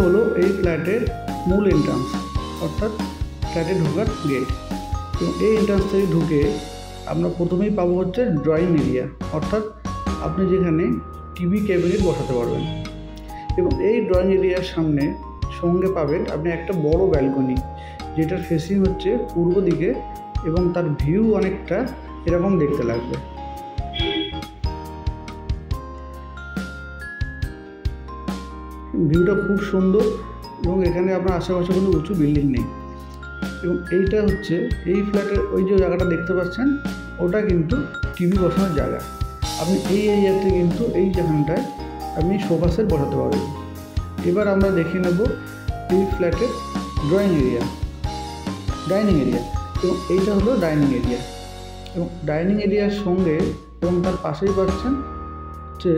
হলো এই ফ্ল্যাটের মূল এন্ট্রান্স অর্থাৎ ফ্ল্যাটে ঢোকার গেট। এবং এই এন্ট্রান্স থেকে ঢুকে আমরা প্রথমেই পাবো হচ্ছে ড্রয়িং এরিয়া, অর্থাৎ আপনি যেখানে টিভি ক্যাবিনেট বসাতে পারবেন। এবং এই ড্রয়িং এরিয়ার সঙ্গে পাবেন আপনি একটা বড় ব্যালকনি, যেটার ফেসিং হচ্ছে পূর্ব দিকে এবং তার ভিউ অনেকটা এরকম দেখতে লাগবে। ভিউটা খুব সুন্দর এবং এখানে আপনার আশেপাশে কোনো উঁচু বিল্ডিং নেই। এবং এইটা হচ্ছে এই ফ্ল্যাটের ওই যে জায়গাটা দেখতে পাচ্ছেন, ওটা কিন্তু টিভি বসানোর জায়গা। আপনি এই এরিয়াতে কিন্তু এই জায়গাটায় আপনি সোফা সেট বসাতে পারবেন। এবার আমরা দেখে নেব এই ফ্ল্যাটের ডাইনিং এরিয়া। এবং এইটা হলো ডাইনিং এরিয়া। এবং ডাইনিং এরিয়ার সঙ্গে এবং তার পাশেই পাচ্ছেন যে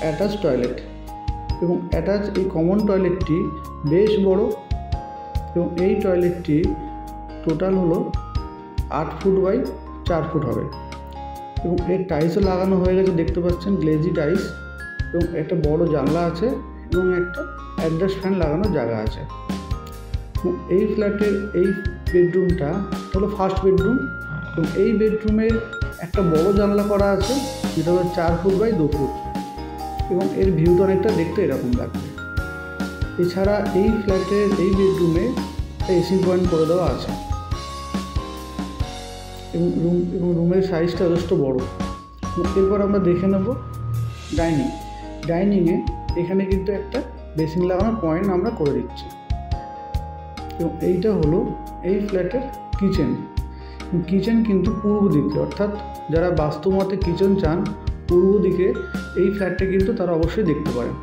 অ্যাটাচ টয়লেট। এবং এই কমন টয়লেটটি বেশ বড় এবং এই টয়লেটটি টোটাল হলো 8 ফুট বাই 4 ফুট হবে। এবং এর টাইলসও লাগানো হয়ে গেছে, দেখতে পাচ্ছেন গ্লেজি টাইলস। এবং একটা বড় জানলা আছে এবং একটা অ্যাডজাস্ট ফ্যান লাগানোর জায়গা আছে। এবং এই ফ্ল্যাটের এই বেডরুমটা হলো ফার্স্ট বেডরুম। এবং এই বেডরুমের একটা বড় জানলা করা আছে, যেটা হলো 4 ফুট বাই 2 ফুট। এবং এর ভিউটা অনেকটা দেখতে এরকম লাগবে। এছাড়া এই ফ্ল্যাটের এই বেডরুমে এসি পয়েন্ট করে দেওয়া আছে। এবং রুমের সাইজটা যথেষ্ট বড়। এরপর আমরা দেখে নেব ডাইনিংয়ে এখানে কিন্তু একটা বেসিন লাগানোর পয়েন্ট আমরা করে দিচ্ছি। এবং এইটা হলো এই ফ্ল্যাটের কিচেন কিন্তু পূর্ব দিকে, অর্থাৎ যারা বাস্তুমতে কিচেন চান পূর্ব দিকে এই ফ্ল্যাটটা কিন্তু তারা অবশ্যই দেখতে পারেন।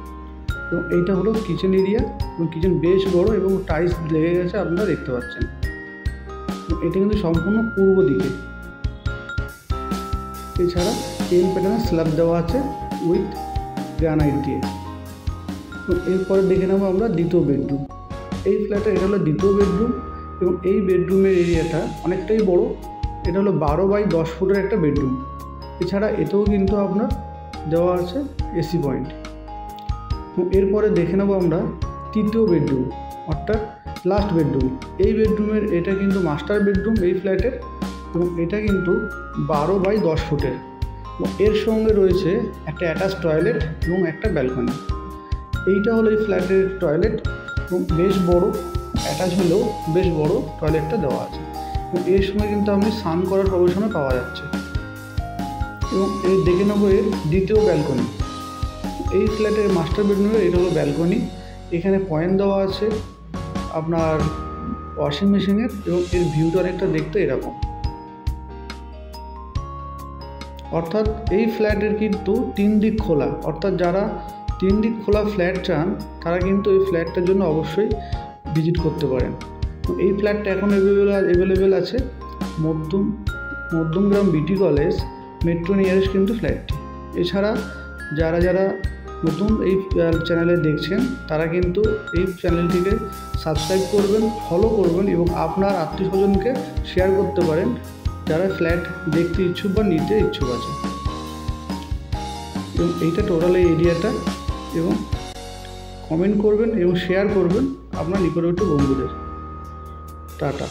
এবং এইটা হলো কিচেন এরিয়া। এবং কিচেন বেশ বড় এবং টাইলস লেগে গেছে, আপনারা দেখতে পাচ্ছেন। এটা কিন্তু সম্পূর্ণ পূর্ব দিকে। এছাড়া এল প্যাটার্নের স্ল্যাব দেওয়া আছে উইথ গ্রানাইট দিয়ে। তো এরপরে দেখে নেবো আমরা দ্বিতীয় বেডরুম। এই ফ্ল্যাটের এটা হলো দ্বিতীয় বেডরুম। এবং এই বেডরুমের এরিয়াটা অনেকটাই বড়। এটা হলো 12 বাই 10 ফুটের একটা বেডরুম। এছাড়া এতেও কিন্তু আপনার দেওয়া আছে এসি পয়েন্ট। এবং এরপরে দেখে নেবো আমরা তৃতীয় বেডরুম, অর্থাৎ লাস্ট বেডরুম। এই বেডরুমের এটা কিন্তু মাস্টার বেডরুম এই ফ্ল্যাটের। এবং এটা কিন্তু 12 বাই 10 ফুটের। এবং এর সঙ্গে রয়েছে একটা অ্যাটাচ টয়লেট এবং একটা ব্যালকনি। এইটা হলো এই ফ্ল্যাটের টয়লেট এবং বেশ বড়, অ্যাটাচ হলেও বেশ বড় টয়লেটটা দেওয়া আছে। এবং এর সঙ্গে কিন্তু আপনি স্নান করার প্রভিশনও পাওয়া যাচ্ছে। এবং দেখে নেবো এর দ্বিতীয় ব্যালকনি। এই ফ্ল্যাটের মাস্টার বেডরুমের এটা হলো ব্যালকনি। এখানে পয়েন্ট দেওয়া আছে আপনার ওয়াশিং মেশিনের। এবং এর ভিউটা অনেকটা দেখতে এরকম। অর্থাৎ এই ফ্ল্যাটের কিন্তু 3 দিক খোলা, অর্থাৎ যারা 3 দিক খোলা ফ্ল্যাট চান তারা কিন্তু এই ফ্ল্যাটটার জন্য অবশ্যই ভিজিট করতে পারেন। এই ফ্ল্যাটটা এখন অ্যাভেলেবেল আছে মধ্যমগ্রাম বিটি কলেজ মেট্রো নিয়ারেস্ট কিন্তু ফ্ল্যাটটি। এছাড়া যারা নতুন এই চ্যানেলে দেখছেন তারা কিন্তু এই চ্যানেলটিকে সাবস্ক্রাইব করবেন, ফলো করবেন এবং আপনার আত্মীয় স্বজনকে শেয়ার করতে পারেন যারা ফ্ল্যাট দেখতে ইচ্ছুক বা নিতে ইচ্ছুক আছে। এবং এইটা টোটাল এই এরিয়াটা। এবং কমেন্ট করবেন এবং শেয়ার করবেন আপনার নিকটবর্তী বন্ধুদের। টাটা।